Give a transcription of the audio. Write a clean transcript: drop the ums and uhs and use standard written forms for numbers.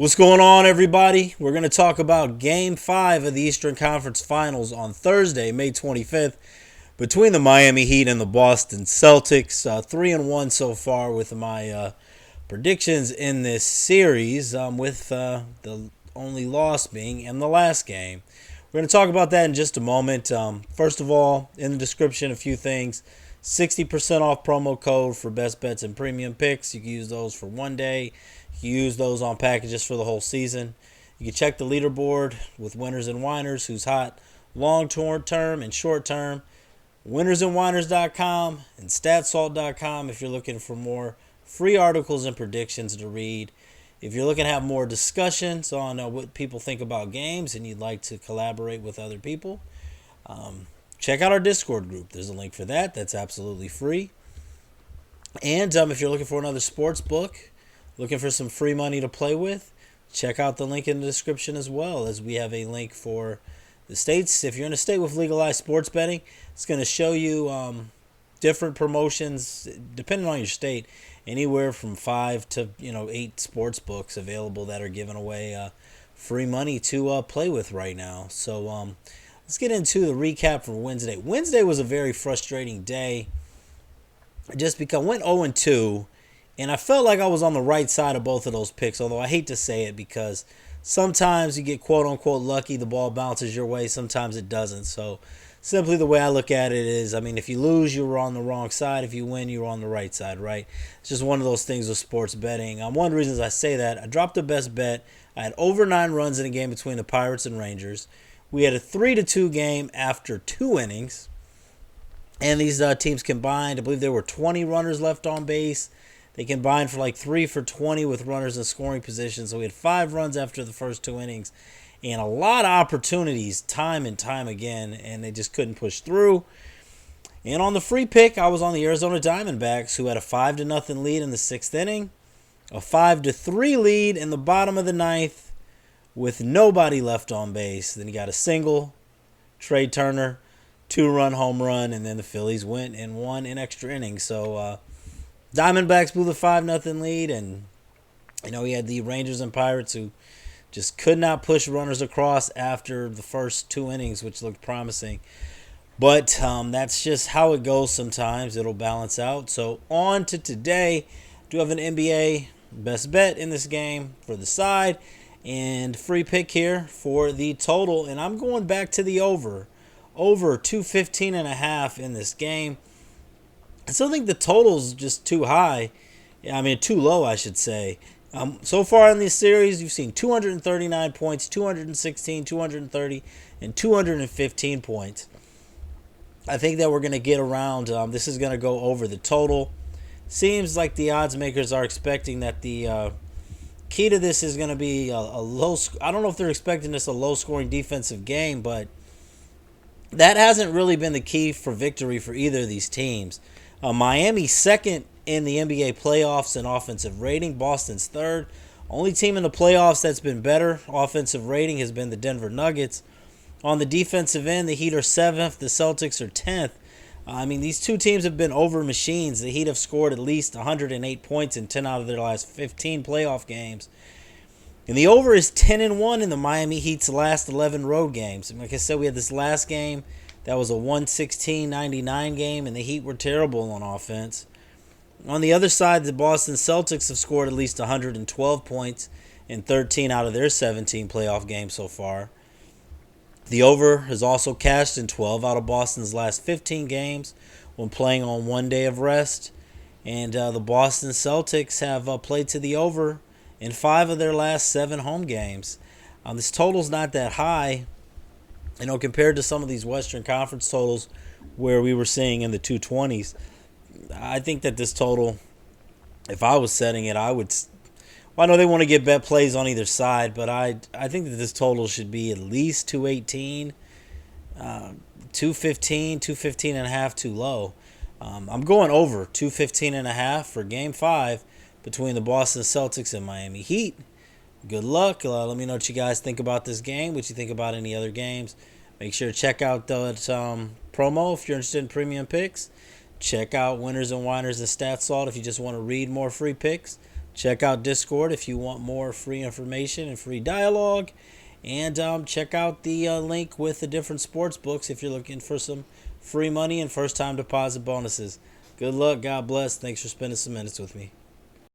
What's going on, everybody? We're going to talk about Game 5 of the Eastern Conference Finals on Thursday, May 25th, between the Miami Heat and the Boston Celtics. 3-1 so far with my predictions in this series, with the only loss being in the last game. We're going to talk about that in just a moment. First of all, in the description, a few things. 60% off promo code for best bets and premium picks. You can use those for one day. You use those on packages for the whole season. You can check the leaderboard with Winners and Whiners, who's hot long-term and short-term. Winnersandwhiners.com and statsalt.com if you're looking for more free articles and predictions to read. If you're looking to have more discussions on what people think about games and you'd like to collaborate with other people, check out our Discord group. There's a link for that. That's absolutely free. And if you're looking for another sports book, looking for some free money to play with, check out the link in the description as well, as we have a link for the states. If you're in a state with legalized sports betting, it's going to show you different promotions depending on your state, anywhere from 5 to 8 sports books available that are giving away free money to play with right now. So let's get into the recap for Wednesday. Wednesday was a very frustrating day, just because I went 0-2. And I felt like I was on the right side of both of those picks, although I hate to say it because sometimes you get quote-unquote lucky, the ball bounces your way, sometimes it doesn't. So simply the way I look at it is, if you lose, you were on the wrong side. If you win, you were on the right side, right? It's just one of those things with sports betting. One of the reasons I say that, I dropped the best bet. I had over 9 runs in a game between the Pirates and Rangers. We had a 3-2 game after 2 innings. And these teams combined, I believe there were 20 runners left on base. They combined for like 3 for 20 with runners in scoring position. So we had 5 runs after the first 2 innings. And a lot of opportunities time and time again. And they just couldn't push through. And on the free pick, I was on the Arizona Diamondbacks, who had a 5-0 lead in the 6th inning. A 5-3 lead in the bottom of the 9th with nobody left on base. Then he got a single, Trey Turner, 2-run home run. And then the Phillies went and won in extra innings. So, Diamondbacks blew the 5-0 lead, and we had the Rangers and Pirates who just could not push runners across after the first 2 innings, which looked promising. But that's just how it goes sometimes. It'll balance out. So on to today. Do have an NBA best bet in this game for the side and free pick here for the total. And I'm going back to the over. Over 215.5 in this game. I still think the total's just too high. Too low, I should say. So far in this series, you've seen 239 points, 216, 230, and 215 points. I think that we're going to get around. This is going to go over the total. Seems like the odds makers are expecting that the key to this is going to be a low. I don't know if they're expecting this a low-scoring defensive game, but that hasn't really been the key for victory for either of these teams. Miami second in the NBA playoffs in offensive rating. Boston's third. Only team in the playoffs that's been better offensive rating has been the Denver Nuggets. On the defensive end, the Heat are 7th. The Celtics are 10th. These two teams have been over machines. The Heat have scored at least 108 points in 10 out of their last 15 playoff games. And the over is 10-1 in the Miami Heat's last 11 road games. And like I said, we had this last game. That was a 116-99 game, and the Heat were terrible on offense. On the other side, the Boston Celtics have scored at least 112 points in 13 out of their 17 playoff games so far. The over has also cashed in 12 out of Boston's last 15 games when playing on 1 day of rest. And the Boston Celtics have played to the over in 5 of their last 7 home games. This total's not that high. Compared to some of these Western Conference totals where we were seeing in the 220s, I think that this total, if I was setting it, I would. Well, I know they want to get bet plays on either side, but I think that this total should be at least 218, 215 and a half too low. I'm going over 215 and a half for Game 5 between the Boston Celtics and Miami Heat. Good luck. Let me know what you guys think about this game, what you think about any other games. Make sure to check out that promo if you're interested in premium picks. Check out Winners and Whiners and Stat Salt if you just want to read more free picks. Check out Discord if you want more free information and free dialogue. And check out the link with the different sports books if you're looking for some free money and first time deposit bonuses. Good luck. God bless. Thanks for spending some minutes with me.